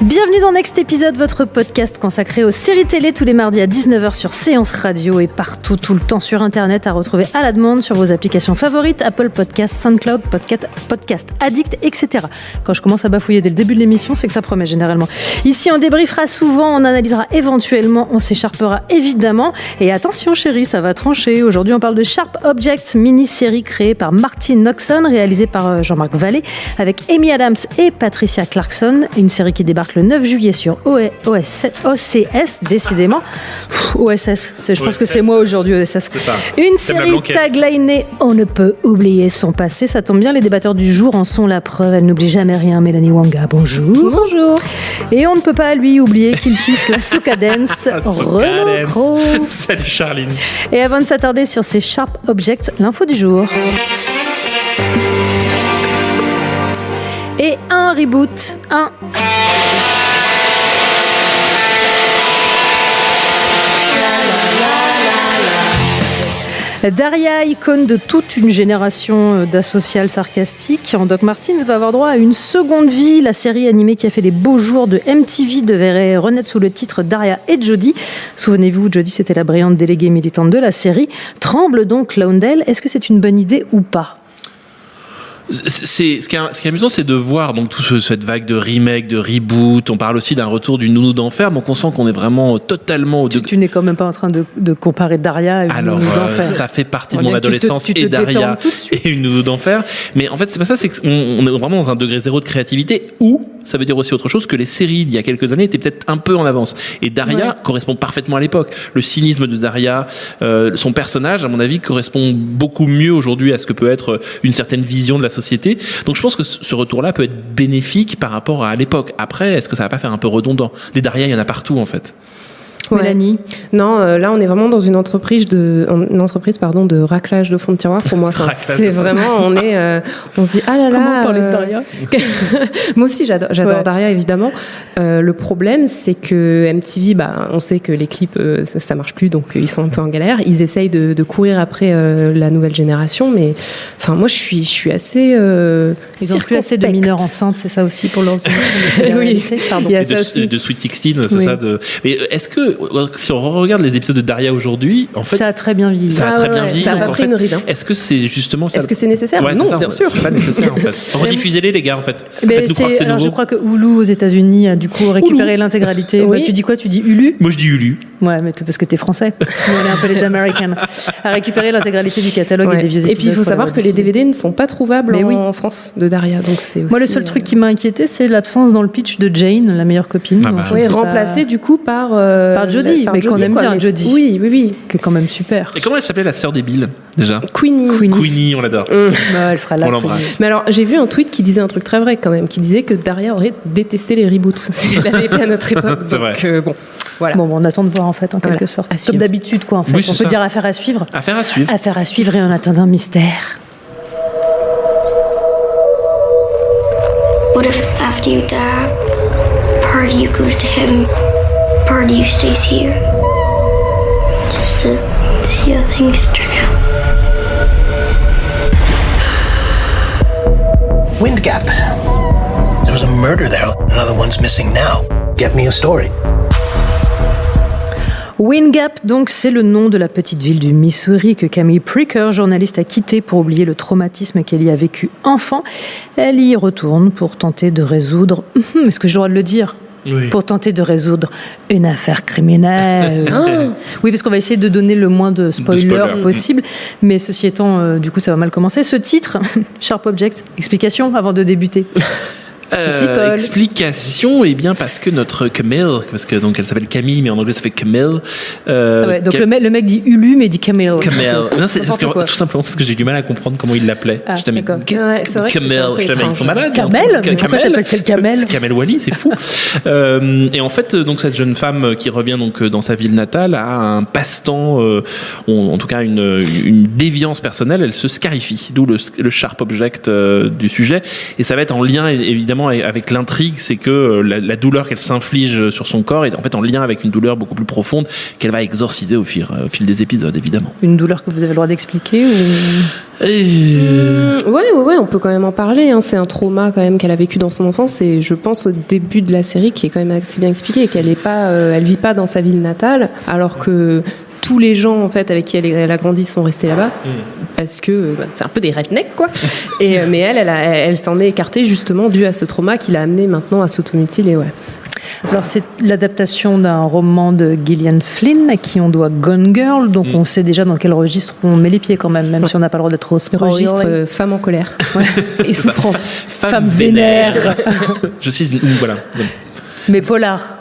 Bienvenue dans Next Épisode, votre podcast consacré aux séries télé tous les mardis à 19h sur Séance Radio et partout, tout le temps sur Internet, à retrouver à la demande sur vos applications favorites, Apple Podcasts, SoundCloud, Podcast Addict, etc. Quand je commence à bafouiller dès le début de l'émission, c'est que ça promet généralement. Ici, on débriefera souvent, on analysera éventuellement, on s'écharpera évidemment. Et attention chérie, ça va trancher. Aujourd'hui, on parle de Sharp Objects, mini-série créée par Martin Noxon, réalisée par Jean-Marc Vallée, avec Amy Adams et Patricia Clarkson. Une série qui débarque le 9 juillet sur OCS, décidément. OSS, je pense que c'est moi aujourd'hui, OSS. Une série taglinée « On ne peut oublier son passé ». Ça tombe bien, les débatteurs du jour en sont la preuve. Elle n'oublie jamais rien. Mélanie Wanga, bonjour. Bonjour. Et on ne peut pas lui oublier qu'il kiffe la soca dance. Renaud Cros. Salut Charline. Et avant de s'attarder sur ces Sharp Objects, l'info du jour. Et un reboot, Daria, icône de toute une génération d'asociales sarcastiques, Doc Martens va avoir droit à une seconde vie. La série animée qui a fait les beaux jours de MTV devrait renaître sous le titre Daria et Jodie. Souvenez-vous, Jodie, c'était la brillante déléguée militante de la série. Tremble donc Lawndale. Est-ce que c'est une bonne idée ou pas ? Ce qui est amusant, c'est de voir donc cette vague de remake, de reboot. On parle aussi d'un retour du nounou d'enfer, donc on sent qu'on est vraiment totalement. Tu n'es quand même pas en train de comparer Daria à une nounou d'enfer. Ça fait partie de mon adolescence et Daria et une nounou d'enfer. Mais en fait, c'est pas ça. C'est qu'on est vraiment dans un degré zéro de créativité où ça veut dire aussi autre chose que les séries d'il y a quelques années étaient peut-être un peu en avance. Et Daria correspond parfaitement à l'époque. Le cynisme de Daria, son personnage, à mon avis, correspond beaucoup mieux aujourd'hui à ce que peut être une certaine vision de la société. Donc je pense que ce retour-là peut être bénéfique par rapport à l'époque. Après, est-ce que ça va pas faire un peu redondant ? Des Daria, il y en a partout en fait. Mélanie. Non, là on est vraiment dans une entreprise de raclage de fond de tiroir pour moi. C'est vraiment, on se dit ah là là. Comment parler de Daria ? Moi aussi j'adore Daria évidemment. Le problème c'est que MTV, on sait que les clips ça marche plus, donc ils sont un peu en galère. Ils essayent de courir après la nouvelle génération, mais enfin moi je suis assez. Ils ont plus assez de mineurs enceintes, c'est ça aussi pour leurs enfants. Oui. Pardon. Il y a de Sweet 16, c'est ça. Mais est-ce que si on regarde les épisodes de Daria aujourd'hui, en fait, ça a très bien vieilli. Ça a pas pris une ride. Est-ce que c'est justement ça ? Est-ce que c'est nécessaire ? Non, bien sûr. C'est pas nécessaire en fait. Rediffusez-les les gars en fait. Faites-nous croire que c'est nouveau. Je crois que Hulu aux États-Unis a du coup récupéré l'intégralité. Oui. Tu dis quoi ? Tu dis Hulu ? Moi je dis Hulu. Ouais, mais parce que t'es français. Nous on est un peu les Americans. A récupéré l'intégralité du catalogue et des vieux épisodes. Et puis il faut savoir que les DVD ne sont pas trouvables en France de Daria, donc c'est aussi. Moi le seul truc qui m'a inquiété, c'est l'absence dans le pitch de Jane, la meilleure copine. Remplacée du coup par Jodie, mais qu'on aime bien Jodie. Oui. Qui est quand même super. Et comment elle s'appelait la sœur des Bill déjà ? Queenie, on l'adore. Elle sera là. On l'embrasse. Mais alors j'ai vu un tweet qui disait un truc très vrai quand même, qui disait que Daria aurait détesté les reboots si elle avait été à notre époque. C'est donc vrai. bon. Voilà. Bon, on attend de voir en fait, en quelque sorte. Comme d'habitude, quoi, en fait. Oui, on peut dire affaire à suivre. Affaire à suivre. Affaire à suivre et en attendant, mystère. What if after you die, part of you goes to heaven, part of you stays here, just to see how things turn out? Wind Gap. There was a murder there. Another one's missing now. Get me a story. Wind Gap, donc, c'est le nom de la petite ville du Missouri que Camille Pricker, journaliste, a quitté pour oublier le traumatisme qu'elle y a vécu enfant. Elle y retourne pour tenter de résoudre... Est-ce que j'ai le droit de le dire ? Oui. Pour tenter de résoudre une affaire criminelle. Oui, parce qu'on va essayer de donner le moins de spoilers possible. Mais ceci étant, du coup, ça va mal commencer. Ce titre, Sharp Objects, explication avant de débuter. Explication, eh bien parce que notre Camille, parce que donc elle s'appelle Camille, mais en anglais ça fait Camille. Donc le mec dit Ulu, mais il dit Camille. Non, c'est parce que, tout simplement parce que j'ai du mal à comprendre comment il l'appelait. Camille, ils sont malades. Camel, mais pourquoi s'appelle-t-elle Camel ? C'est Kamel Wally, c'est fou. Et en fait, donc cette jeune femme qui revient donc dans sa ville natale a un passe-temps, en tout cas une déviance personnelle. Elle se scarifie, d'où le sharp object du sujet. Et ça va être en lien évidemment vraiment avec l'intrigue, c'est que la douleur qu'elle s'inflige sur son corps est en fait en lien avec une douleur beaucoup plus profonde qu'elle va exorciser au fil des épisodes, évidemment. Une douleur que vous avez le droit d'expliquer ou... Ouais, on peut quand même en parler. C'est un trauma quand même qu'elle a vécu dans son enfance, et je pense au début de la série qui est quand même assez bien expliqué, qu'elle est pas, elle vit pas dans sa ville natale, alors que tous les gens en fait avec qui elle a grandi sont restés là-bas parce que c'est un peu des rednecks quoi. Mais elle s'en est écartée justement dû à ce trauma qui l'a amenée maintenant à s'automutiler. Ouais. Alors, c'est l'adaptation d'un roman de Gillian Flynn à qui on doit Gone Girl, donc on sait déjà dans quel registre on met les pieds quand même si on n'a pas le droit d'être trop spoil. Registre femme en colère et souffrante, femme vénère. Je suis voilà. Mais polar.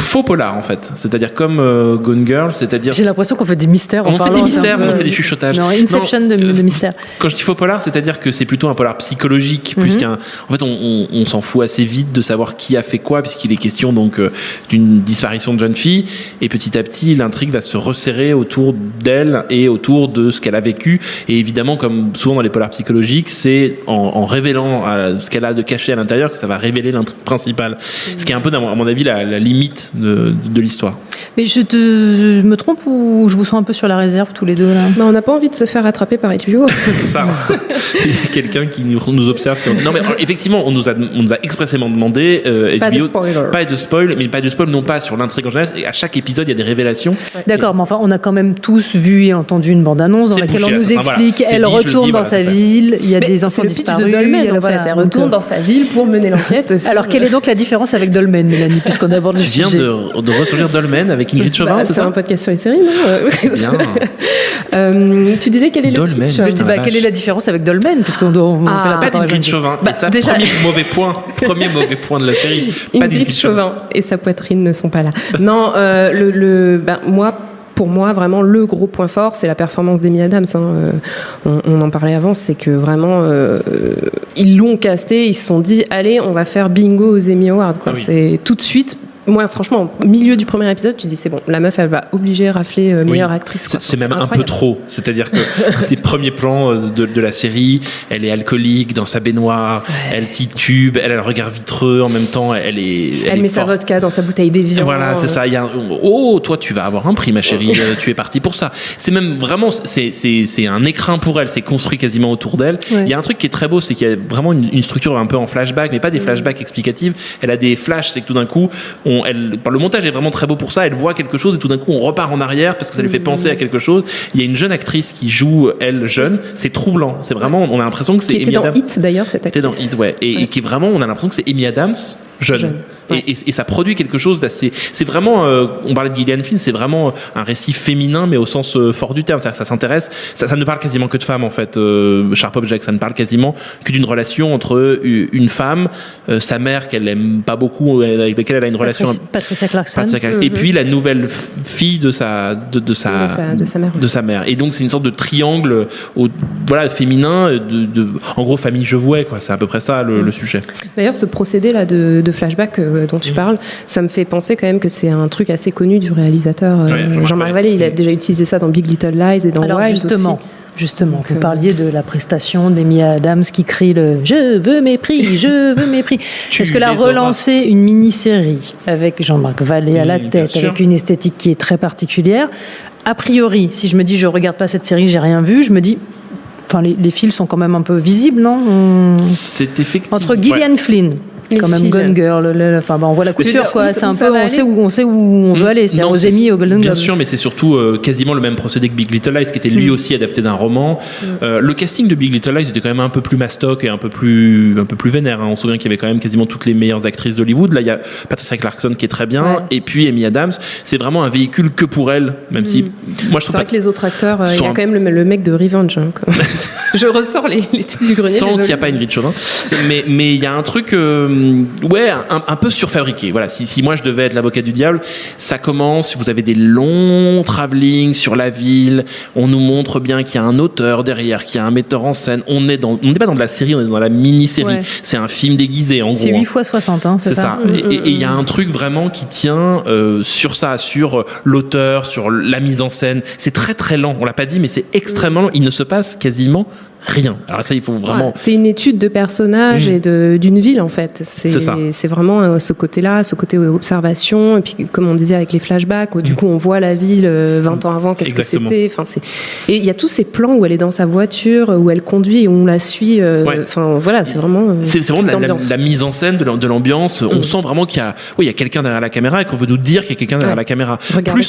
Faux polar en fait, c'est-à-dire comme Gone Girl, c'est-à-dire. J'ai l'impression qu'on fait des mystères. On fait des mystères, on fait des chuchotages. Non, Inception de mystères. Quand je dis faux polar, c'est-à-dire que c'est plutôt un polar psychologique plus qu'un. En fait, on s'en fout assez vite de savoir qui a fait quoi, puisqu'il est question donc d'une disparition de jeune fille, et petit à petit l'intrigue va se resserrer autour d'elle et autour de ce qu'elle a vécu. Et évidemment, comme souvent dans les polars psychologiques, c'est en révélant ce qu'elle a de caché à l'intérieur que ça va révéler l'intrigue principale. Ce qui est un peu, à mon avis, la limite de l'histoire. Mais je me trompe ou je vous sens un peu sur la réserve tous les deux là? On n'a pas envie de se faire attraper par HBO. C'est ça. Il y a quelqu'un qui nous observe. Non mais effectivement, on nous a expressément demandé pas de spoiler. Pas de spoil non pas sur l'intrigue en général. Et à chaque épisode, il y a des révélations. Ouais. D'accord, mais enfin, on a quand même tous vu et entendu une bande-annonce dans laquelle on nous explique. Voilà. Elle retourne dans sa ville. Il y a des enfants disparus. C'est le pitch de Dolmen en fait. Elle retourne dans sa ville pour mener l'enquête. Alors quelle est donc la différence avec Dolmen, Mélanie, puisqu'on aborde le sujet? Tu viens de ressurgir Dolmen avec Ingrid Chauvin, c'est un podcast sur les séries, non? C'est bien. Tu disais quel est le pitch? Quelle est la différence avec Dolmen, puisqu'on fait la pas d'Ingrid Chauvin. Déjà, premier mauvais point de la série. Ingrid Chauvin et sa poitrine ne sont pas là. Non, pour moi, vraiment, le gros point fort, c'est la performance d'Amy Adams. On en parlait avant, c'est que vraiment, ils l'ont casté, ils se sont dit, allez, on va faire bingo aux Emmy Awards. Quoi. Ah oui. C'est tout de suite. Moi, franchement, au milieu du premier épisode, tu dis c'est bon, la meuf, elle va obliger rafler meilleure actrice. Quoi. C'est même incroyable. Un peu trop. C'est-à-dire que des premiers plans de la série, elle est alcoolique dans sa baignoire, elle titube, elle a le regard vitreux, en même temps, elle met sa vodka dans sa bouteille d'évian. Voilà, c'est ça. Il y a toi, tu vas avoir un prix, ma chérie. Tu es partie pour ça. C'est même vraiment, c'est un écrin pour elle. C'est construit quasiment autour d'elle. Ouais. Il y a un truc qui est très beau, c'est qu'il y a vraiment une structure un peu en flashback, mais pas des flashbacks explicatifs. Elle a des flashs, c'est que tout d'un coup, le montage est vraiment très beau pour ça. Elle voit quelque chose et tout d'un coup on repart en arrière parce que ça lui fait penser à quelque chose. Il y a une jeune actrice qui joue elle jeune. C'est troublant. C'est vraiment, on a l'impression que c'est Amy Adams. Qui était dans Hit d'ailleurs, cette actrice. Qui était dans Hit, ouais. Et qui est vraiment, on a l'impression que c'est Amy Adams jeune. Ouais. Et ça produit quelque chose d'assez. C'est vraiment. On parlait de Gillian Flynn, c'est vraiment un récit féminin, mais au sens fort du terme. C'est-à-dire que ça s'intéresse. Ça ne parle quasiment que de femmes en fait. Sharp Object, ça ne parle quasiment que d'une relation entre une femme, sa mère qu'elle aime pas beaucoup, avec laquelle elle a une relation. Patricia Clarkson. Et puis la nouvelle fille de sa mère. Et donc c'est une sorte de triangle, féminin. En gros, famille Jevouet, quoi. C'est à peu près ça le sujet. D'ailleurs, ce procédé là de flashback dont tu parles, ça me fait penser quand même que c'est un truc assez connu du réalisateur Jean-Marc Vallée. Il a déjà utilisé ça dans Big Little Lies et dans Wild aussi. Justement, vous parliez de la prestation d'Amy Adams qui crie le « Je veux mes prix, je veux mes prix ». Est-ce que la relancer une mini-série avec Jean-Marc Vallée à la tête, avec une esthétique qui est très particulière, a priori, si je me dis je regarde pas cette série, j'ai rien vu, je me dis... Enfin, les fils sont quand même un peu visibles, non? C'est effectivement... Entre Gillian Flynn... quand même Gone Girl, on voit la couture quoi, c'est un peu on sait où on veut aller, c'est aux Emmy, au Golden Globe. Bien sûr, mais c'est surtout quasiment le même procédé que Big Little Lies qui était lui aussi adapté d'un roman. Le casting de Big Little Lies était quand même un peu plus mastoc et un peu plus vénère, On se souvient qu'il y avait quand même quasiment toutes les meilleures actrices d'Hollywood. Là, il y a Patricia Clarkson qui est très bien et puis Amy Adams, c'est vraiment un véhicule que pour elle, même si moi je trouve c'est vrai que les autre acteurs, il y a quand même le mec de Revenge je ressors les tubes du grenier tant qu'il n'y a pas Ingrid Chauvin, mais il y a un truc un peu surfabriqué. Voilà, si moi je devais être l'avocat du diable, ça commence, vous avez des longs travelling sur la ville, on nous montre bien qu'il y a un auteur derrière, qu'il y a un metteur en scène, on n'est pas dans de la série, on est dans la mini-série. C'est un film déguisé en gros. C'est 8x60, c'est ça. Et il y a un truc vraiment qui tient sur ça, sur l'auteur, sur la mise en scène. C'est très très lent, on l'a pas dit, mais c'est extrêmement lent. Il ne se passe quasiment rien. Alors ça, il faut vraiment. C'est une étude de personnages et d'une ville en fait. C'est vraiment ce côté-là, ce côté observation. Et puis comme on disait avec les flashbacks, où, du coup on voit la ville 20 ans avant, qu'est-ce Exactement. que c'était. Enfin, et il y a tous ces plans où elle est dans sa voiture, où elle conduit et où on la suit. Enfin voilà, c'est vraiment. C'est vraiment la mise en scène de l'ambiance. On sent vraiment qu'il y a quelqu'un derrière la caméra et qu'on veut nous dire qu'il y a quelqu'un derrière la caméra. Regardez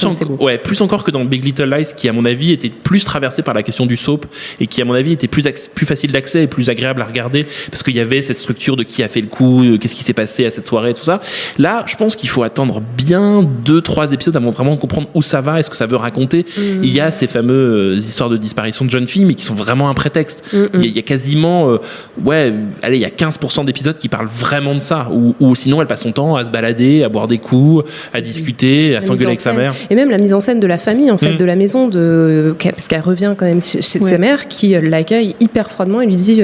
Plus encore que dans Big Little Lies, qui à mon avis était plus traversé par la question du soap et qui à mon avis était plus facile d'accès et plus agréable à regarder parce qu'il y avait cette structure de qui a fait le coup, qu'est-ce qui s'est passé à cette soirée, tout ça. Là, je pense qu'il faut attendre bien 2-3 épisodes avant vraiment comprendre où ça va et ce que ça veut raconter. Il y a ces fameuses histoires de disparition de jeunes filles, mais qui sont vraiment un prétexte. Il y a quasiment, il y a 15% d'épisodes qui parlent vraiment de ça, ou sinon elle passe son temps à se balader, à boire des coups, à discuter, à s'engueuler avec sa mère. Et même la mise en scène de la famille, en fait, de la maison, parce qu'elle revient quand même chez sa mère, qui l'accueille hyper froidement et lui dit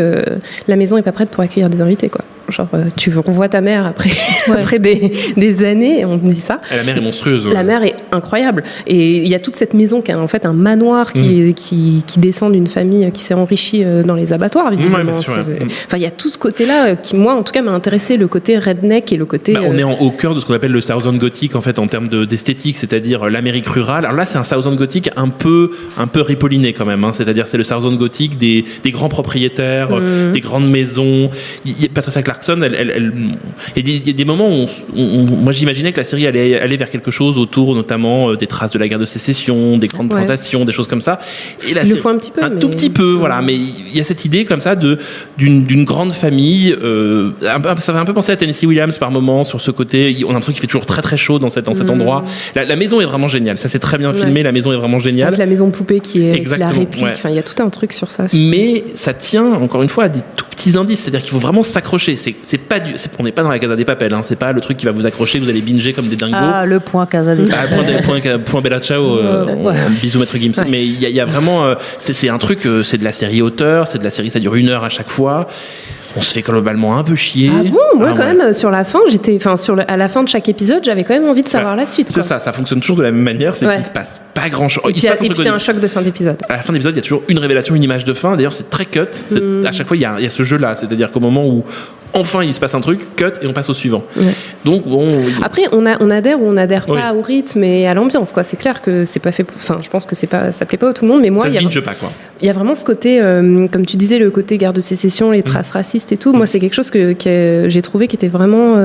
la maison est pas prête pour accueillir des invités, quoi. Genre, tu revois ta mère après des années, on dit ça. Et la mère est monstrueuse. La mère est incroyable. Et il y a toute cette maison qui est en fait un manoir qui descend d'une famille qui s'est enrichie dans les abattoirs, visiblement. Enfin, il y a tout ce côté-là qui, moi, en tout cas, m'a intéressé, le côté redneck et le côté. On est au cœur de ce qu'on appelle le Southern Gothic, en fait, en termes d'esthétique, c'est-à-dire l'Amérique rurale. Alors là, c'est un Southern Gothic un peu ripolliné quand même. C'est-à-dire, c'est le Southern Gothic des grands propriétaires, des grandes maisons. Patricia Clarkson, il y a des moments où moi j'imaginais que la série allait aller vers quelque chose autour notamment des traces de la guerre de sécession, des grandes plantations, des choses comme ça. Et là, il le faut un petit peu. Tout petit peu, voilà. Mais il y a cette idée comme ça d'une grande famille. Ça fait un peu penser à Tennessee Williams par moment sur ce côté. On a l'impression qu'il fait toujours très très chaud dans cet endroit. La maison est vraiment géniale. Ça c'est très bien filmé. La maison est vraiment géniale. Avec la maison poupée qui la réplique. Enfin, il y a tout un truc sur ça. Mais ça tient encore une fois à des tout petits indices. C'est-à-dire qu'il faut vraiment s'accrocher. On n'est pas dans la Casa des Papel, c'est pas le truc qui va vous accrocher, vous allez binger comme des dingos. Ah, le point Casa des Papel. Point Bella Ciao, bisous Maître Gims. Ouais. Mais il y a vraiment, c'est un truc, c'est de la série auteur, c'est de la série, ça dure 1 heure à chaque fois. On se fait globalement un peu chier. Ah bon, moi quand même sur la fin, à la fin de chaque épisode, j'avais quand même envie de savoir la suite. C'est ça fonctionne toujours de la même manière, c'est qu'il se passe pas grand chose. Et puis il y a un choc de fin d'épisode. À la fin d'épisode, il y a toujours une révélation, une image de fin. D'ailleurs, c'est très cut. À chaque fois, il y a ce jeu-là, c'est-à-dire qu'au moment où enfin il se passe un truc, cut et on passe au suivant. Donc bon. Après, on adhère ou on n'adhère pas au rythme et à l'ambiance, quoi. C'est clair que c'est pas fait. Enfin, je pense que ça plaît pas à tout le monde, mais moi, ça se binge pas, quoi. Il y a vraiment ce côté, comme tu disais, le côté guerre de sécession, les traces racistes et tout. Moi, c'est quelque chose que j'ai trouvé qui était vraiment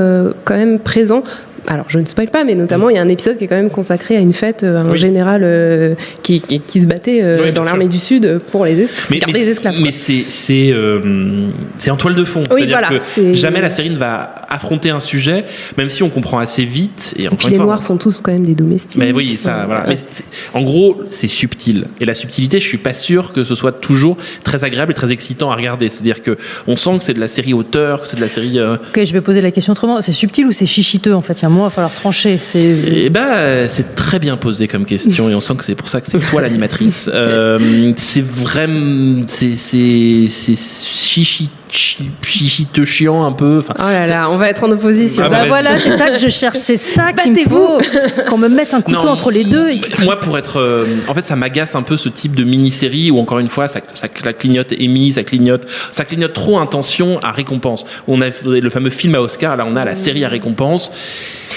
quand même présent. Alors, je ne spoil pas, mais notamment, il y a un épisode qui est quand même consacré à une fête, un général qui se battait dans l'armée du Sud pour garder les esclaves. Mais c'est en toile de fond. C'est-à-dire que jamais la série ne va affronter un sujet, même si on comprend assez vite. Et puis les Noirs sont tous quand même des domestiques. Mais oui, ça, voilà. Mais en gros, c'est subtil. Et la subtilité, je suis pas sûr que ce soit toujours très agréable et très excitant à regarder. C'est-à-dire que on sent que c'est de la série auteur, que c'est de la série. Ok, je vais poser la question autrement. C'est subtil ou c'est chichiteux en fait? Il va falloir trancher. C'est très bien posé comme question et on sent que c'est pour ça que c'est toi l'animatrice. C'est vraiment, c'est chichiteux chiant un peu. Enfin, oh là là, on va être en opposition. Voilà, c'est ça que je cherche. C'est ça qu'il me faut. Qu'on me mette un couteau entre les deux. Moi, pour être, en fait, ça m'agace un peu ce type de mini-série où encore une fois, ça clignote Emmy, ça clignote trop intention à récompense. On a le fameux film à Oscar, là, on a la série à récompense.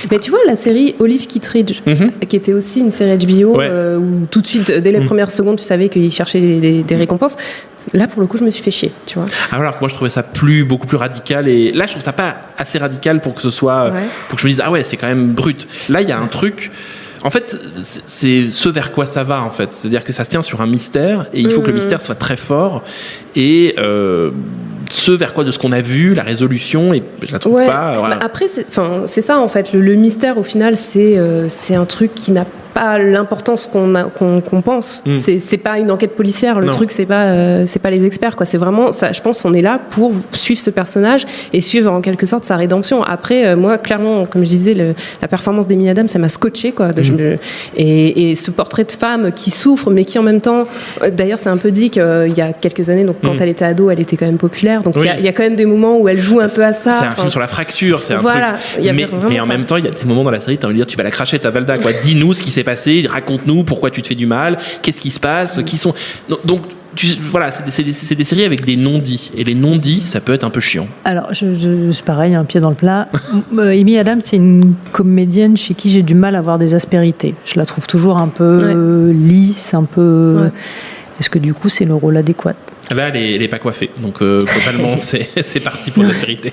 Mais tu vois, la série Olive Kittredge, qui était aussi une série HBO, où tout de suite, dès les premières secondes, tu savais qu'ils cherchaient des récompenses. Là, pour le coup, je me suis fait chier, tu vois. Alors que moi, je trouvais ça beaucoup plus radical. Et là, je trouve ça pas assez radical pour que ce soit, pour que je me dise, ah ouais, c'est quand même brut. Là, il y a un truc. En fait, c'est ce vers quoi ça va, en fait. C'est-à-dire que ça se tient sur un mystère et il faut que le mystère soit très fort. Et ce vers quoi de ce qu'on a vu, la résolution, et je la trouve pas. Voilà. Bah après, c'est ça, en fait. Le mystère, au final, c'est un truc qui n'a pas l'importance qu'on pense. C'est pas une enquête policière. Le truc, c'est pas les experts, quoi. C'est vraiment ça. Je pense qu'on est là pour suivre ce personnage et suivre en quelque sorte sa rédemption. Après, moi, clairement, comme je disais, la performance d'Amy Adams, ça m'a scotché, quoi. Et ce portrait de femme qui souffre, mais qui en même temps, d'ailleurs, c'est un peu dit qu'il y a quelques années, donc quand elle était ado, elle était quand même populaire. Donc il y a quand même des moments où elle joue un peu à ça. C'est un film sur la fracture, c'est un truc. Mais en même temps, il y a des moments dans la série, t'as envie de dire, tu vas la cracher ta Valda, quoi. Dis-nous ce qui s'est passé, raconte-nous pourquoi tu te fais du mal, qu'est-ce qui se passe, qui sont. Donc voilà, c'est des séries avec des non-dits. Et les non-dits, ça peut être un peu chiant. Alors, c'est pareil, un pied dans le plat. Amy Adams, c'est une comédienne chez qui j'ai du mal à avoir des aspérités. Je la trouve toujours un peu lisse, un peu... Ouais. Est-ce que du coup, c'est le rôle adéquat ? Là, elle est pas coiffée, donc totalement, c'est parti pour l'aspérité.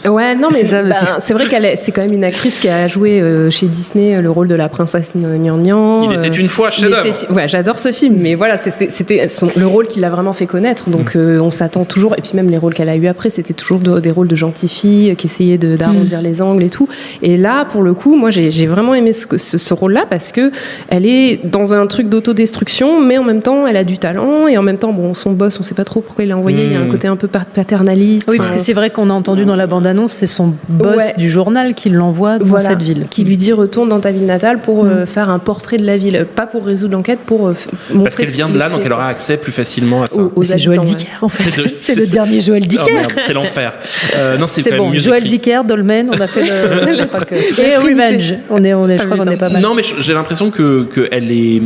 Ouais, non, mais c'est vrai c'est quand même une actrice qui a joué chez Disney le rôle de la princesse Gnangnan. Il était une fois chef-d'œuvre. Ouais, j'adore ce film, mais voilà, c'était le rôle qui l'a vraiment fait connaître. Donc on s'attend toujours, et puis même les rôles qu'elle a eu après, c'était toujours des rôles de gentille fille qui essayaient d'arrondir les angles et tout. Et là, pour le coup, moi, j'ai vraiment aimé ce rôle-là parce que elle est dans un truc d'autodestruction, mais en même temps, elle a du talent, et en même temps, bon, son boss, on sait pas trop pourquoi il l'a envoyé. Il y a un côté un peu paternaliste. Oui, parce que c'est vrai qu'on a entendu dans la bande-annonce, c'est son boss du journal qui l'envoie dans cette ville. Qui lui dit retourne dans ta ville natale pour faire un portrait de la ville. Pas pour résoudre l'enquête, pour montrer. Parce qu'elle vient de là, donc elle aura accès plus facilement à ça. C'est Joël Dicker, en fait. C'est le dernier Joël Dicker. Oh, merde, c'est l'enfer. Non, c'est bon. Joël Dicker, Dolmen, on a fait le. Et Revenge. Je crois qu'on est pas mal. Non, mais j'ai l'impression que elle est.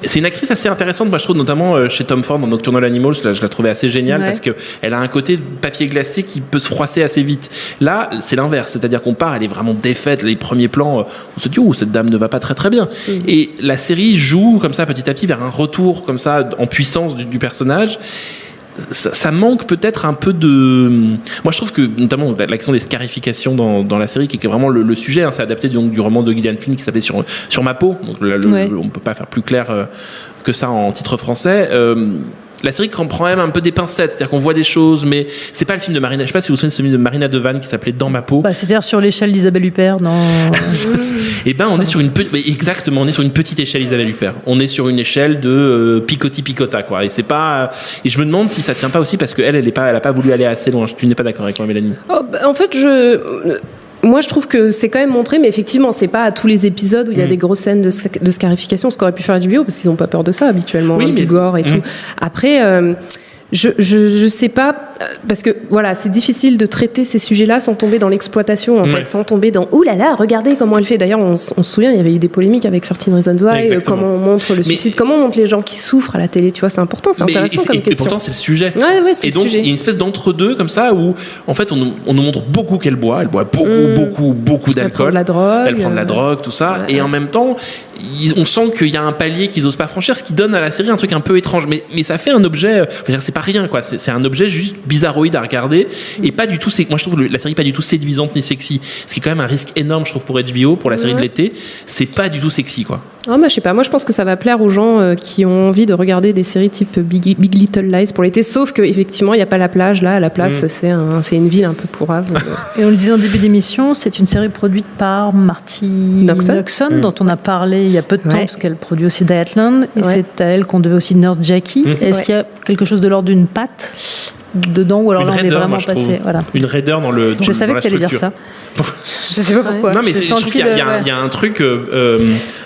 C'est une actrice assez intéressante, moi je trouve, notamment chez Tom Ford dans Nocturnal Animals. Je la trouvais assez géniale parce que elle a un côté de papier glacé qui peut se froisser assez vite. Là, c'est l'inverse, c'est-à-dire qu'on part, elle est vraiment défaite. Les premiers plans, on se dit cette dame ne va pas très très bien. Et la série joue comme ça petit à petit vers un retour comme ça en puissance du personnage. Ça manque peut-être un peu de... Moi, je trouve que, notamment, la question des scarifications dans la série, qui est vraiment le sujet, c'est adapté du roman de Gillian Flynn qui s'appelait Sur ma peau. Donc, on peut pas faire plus clair que ça en titre français. La série prend même un peu des pincettes, c'est-à-dire qu'on voit des choses, mais c'est pas le film de Marina. Je sais pas si vous vous souvenez de ce film de Marina Devan qui s'appelait Dans ma peau. C'est-à-dire sur l'échelle d'Isabelle Huppert, non? Et on est sur une exactement, on est sur une petite échelle Isabelle Huppert. On est sur une échelle de Picotti Picota, quoi. Et c'est pas. Et je me demande si ça tient pas aussi parce qu'elle a pas voulu aller assez loin. Tu n'es pas d'accord avec moi, Mélanie? En fait, moi, je trouve que c'est quand même montré, mais effectivement, c'est pas à tous les épisodes où il y a des grosses scènes de scarification, ce qu'aurait pu faire HBO, parce qu'ils n'ont pas peur de ça habituellement, du gore et tout. Après, je sais pas, parce que voilà, c'est difficile de traiter ces sujets-là sans tomber dans l'exploitation, en fait, sans tomber dans ouh là là, regardez comment elle fait. D'ailleurs, on se souvient, il y avait eu des polémiques avec 13 Reasons Why, comment on montre le suicide, comment on montre les gens qui souffrent à la télé, tu vois, c'est important, c'est intéressant comme question. Et pourtant, c'est le sujet. Ouais, c'est et donc, il y a une espèce d'entre-deux comme ça où, en fait, on nous montre beaucoup qu'elle boit, beaucoup d'alcool. Elle prend de la drogue, tout ça, et en même temps, on sent qu'il y a un palier qu'ils osent pas franchir, ce qui donne à la série un truc un peu étrange. Mais ça fait un objet, c'est pas rien, quoi. C'est un objet juste bizarroïde à regarder et pas du tout. Moi, je trouve la série pas du tout séduisante ni sexy, ce qui est quand même un risque énorme, je trouve, pour HBO, pour la série de l'été. C'est pas du tout sexy, quoi. Je sais pas. Moi, je pense que ça va plaire aux gens qui ont envie de regarder des séries type Big Little Lies pour l'été. Sauf que effectivement, il y a pas la plage là. À la place, c'est une ville un peu pourrave. Et on le disait en début d'émission, c'est une série produite par Marty Noxon, dont on a parlé il y a peu de temps parce qu'elle produit aussi Dietland et c'est à elle qu'on devait aussi Nurse Jackie. Est-ce qu'il y a quelque chose de l'ordre d'une patte dedans ou alors là on est vraiment passé une raideur dans le je savais que tu allais dire ça. Je sais pas pourquoi. Non mais je trouve qu'il y a un truc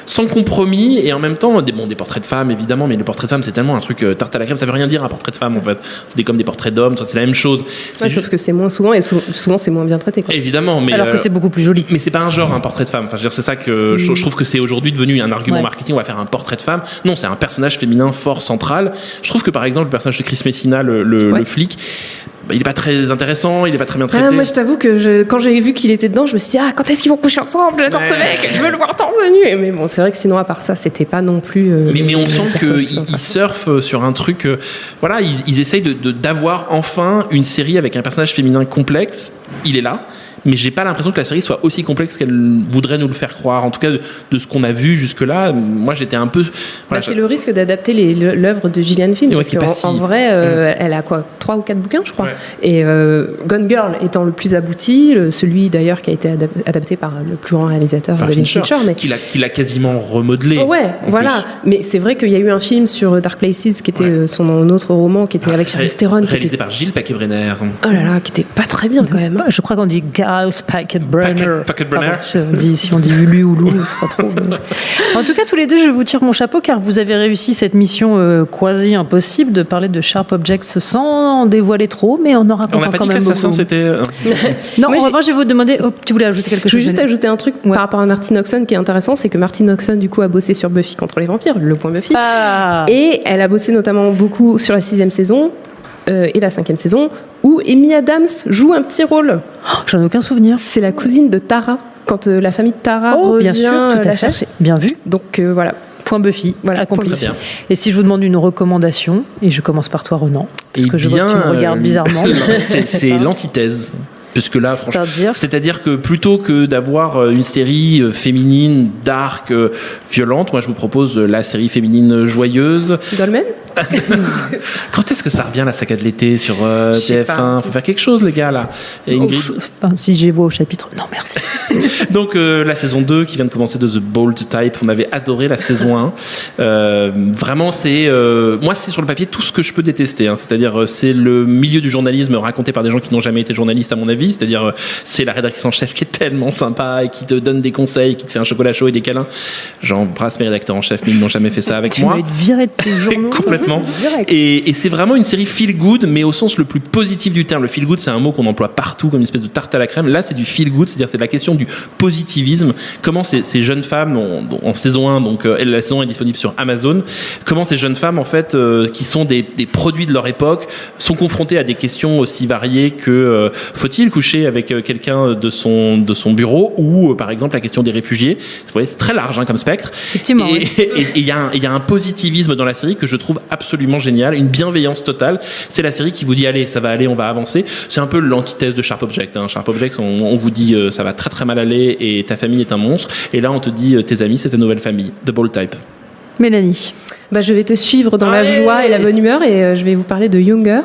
sans compromis et en même temps des portraits de femmes évidemment, mais le portrait de femme c'est tellement un truc tarte à la crème, ça veut rien dire un portrait de femme en fait. C'est comme des portraits d'hommes, c'est la même chose. Sauf que c'est moins souvent et souvent c'est moins bien traité, quoi. Évidemment, mais alors que c'est beaucoup plus joli. Mais c'est pas un genre un portrait de femme. Enfin, je veux dire, c'est ça que je trouve que c'est aujourd'hui devenu un argument marketing. On va faire un portrait de femme. Non, c'est un personnage féminin fort central. Je trouve que par exemple le personnage de Chris Messina, le flic. Il est pas très intéressant, il est pas très bien traité. Moi, je t'avoue que quand j'ai vu qu'il était dedans, je me suis dit quand est-ce qu'ils vont coucher ensemble? J'adore ce mec, je veux le voir torse nu. Mais bon, c'est vrai que sinon à part ça, c'était pas non plus. Mais on sent qu'ils surfent sur un truc. Ils essayent d'avoir enfin une série avec un personnage féminin complexe. Il est là. Mais j'ai pas l'impression que la série soit aussi complexe qu'elle voudrait nous le faire croire. En tout cas, de ce qu'on a vu jusque-là, moi j'étais un peu. C'est le risque d'adapter l'œuvre de Gillian Flynn, parce qu'en vrai, elle a 3 ou 4 bouquins, je crois. Ouais. Et Gone Girl étant le plus abouti, celui d'ailleurs qui a été adapté par le plus grand réalisateur, David Fincher, mais qui l'a quasiment remodelé. Voilà. Mais c'est vrai qu'il y a eu un film sur Dark Places qui était son autre roman, qui était avec Charlize Theron, réalisé par Gilles Paquet-Brenner. Oh là là, qui était pas très bien quand même. Je crois qu'on dit Giles Packard-Brenner. Packard-Brenner. Si on dit Ulu ou Lou, c'est pas trop. Mais... En tout cas, tous les deux, je vous tire mon chapeau car vous avez réussi cette mission quasi impossible de parler de Sharp Objects sans en dévoiler trop, mais en racontant quand même beaucoup. On c'était. Non, en revanche, je vais vous demander. Oh, tu voulais ajouter quelque chose? Je veux juste ajouter un truc par rapport à Martin Oxon qui est intéressant, c'est que Martin Oxon du coup a bossé sur Buffy contre les vampires, le point Buffy, et elle a bossé notamment beaucoup sur la 6e saison et la 5e saison où Amy Adams joue un petit rôle. J'en ai aucun souvenir. C'est la cousine de Tara quand la famille de Tara revient bien sûr, tout à fait. chercher. Bien vu. Donc voilà. Point Buffy, voilà, accompli. Et si je vous demande une recommandation, et je commence par toi, Ronan, parce que je vois que tu me regardes bizarrement. C'est l'antithèse. Puisque là, franchement, c'est-à-dire que plutôt que d'avoir une série féminine, dark, violente, moi je vous propose la série féminine joyeuse. Dolmen. Quand est-ce que ça revient la saga de l'été sur TF1? Faut faire quelque chose, les gars, là. Et si j'y vois au chapitre, non merci. Donc la saison 2 qui vient de commencer de The Bold Type, on avait adoré la saison 1. Vraiment, c'est moi c'est sur le papier tout ce que je peux détester. Hein. C'est-à-dire c'est le milieu du journalisme raconté par des gens qui n'ont jamais été journalistes à mon avis. C'est-à-dire c'est la rédactrice en chef qui est tellement sympa et qui te donne des conseils, qui te fait un chocolat chaud et des câlins. J'embrasse mes rédacteurs en chef, mais ils n'ont jamais fait ça avec moi. Tu vas être viré de tes journaux. Complètement. Et c'est vraiment une série feel good, mais au sens le plus positif du terme. Le feel good, c'est un mot qu'on emploie partout comme une espèce de tarte à la crème. Là, c'est du feel good, c'est-à-dire c'est la question du positivisme. Comment ces jeunes femmes, en saison 1, donc la saison 1 est disponible sur Amazon, comment ces jeunes femmes, en fait, qui sont des produits de leur époque, sont confrontées à des questions aussi variées que faut-il coucher avec quelqu'un de son bureau, ou par exemple la question des réfugiés. Vous voyez, c'est très large comme spectre. Effectivement. Et il y a un positivisme dans la série que je trouve absolument génial, une bienveillance totale. C'est la série qui vous dit allez, ça va aller, on va avancer. C'est un peu l'antithèse de Sharp Objects. Sharp Objects, on vous dit ça va très très mal aller et ta famille est un monstre. Et là, on te dit tes amis, c'est ta nouvelle famille. The Bold Type. Mélanie. Je vais te suivre dans la joie et la bonne humeur et je vais vous parler de Younger,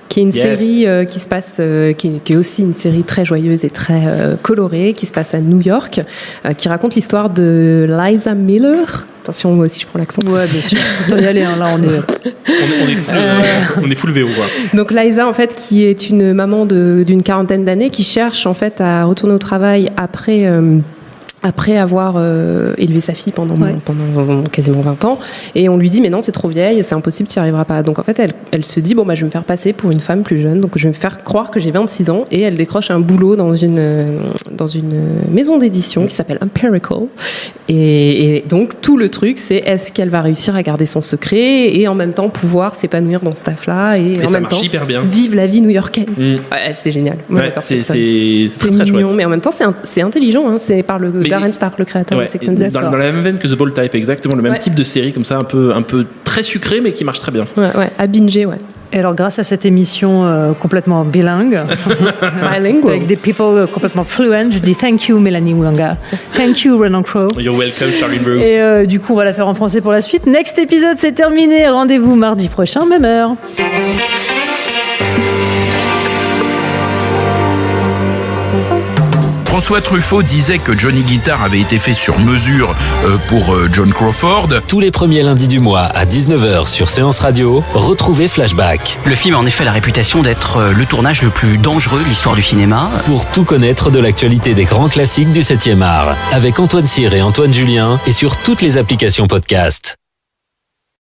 qui est une série qui se passe, qui est aussi une série très joyeuse et très colorée, qui se passe à New York, qui raconte l'histoire de Liza Miller. Attention, moi aussi je prends l'accent. Ouais, bien sûr. Faut y aller, là on est full VO. Quoi. Donc Liza, en fait, qui est une maman d'une quarantaine d'années, qui cherche en fait à retourner au travail après avoir élevé sa fille pendant quasiment 20 ans, et on lui dit mais non, c'est trop vieille, c'est impossible, tu n'y arriveras pas. Donc en fait elle se dit je vais me faire passer pour une femme plus jeune, donc je vais me faire croire que j'ai 26 ans, et elle décroche un boulot dans une maison d'édition qui s'appelle Empirical, et donc tout le truc c'est est-ce qu'elle va réussir à garder son secret et en même temps pouvoir s'épanouir dans ce taf là et en même temps vivre la vie new-yorkaise. Ouais, c'est génial. C'est mignon, chouette. mais en même temps c'est intelligent, c'est par Darren Star, le créateur de Sex and the City. Dans la même veine que The Bold Type, exactement le même type de série comme ça, un peu très sucré mais qui marche très bien. À binger, Et alors, grâce à cette émission complètement bilingue, avec des people complètement fluents, je dis thank you Mélanie Mwanga, thank you Ronan Crowe. You're welcome Charlene Brew. Et du coup, on va la faire en français pour la suite. Next épisode, c'est terminé. Rendez-vous mardi prochain, même heure. François Truffaut disait que Johnny Guitar avait été fait sur mesure pour John Crawford. Tous les premiers lundis du mois à 19h sur Séance Radio, retrouvez Flashback. Le film a en effet la réputation d'être le tournage le plus dangereux de l'histoire du cinéma. Pour tout connaître de l'actualité des grands classiques du 7e art, avec Antoine Cyr et Antoine Julien, et sur toutes les applications podcast.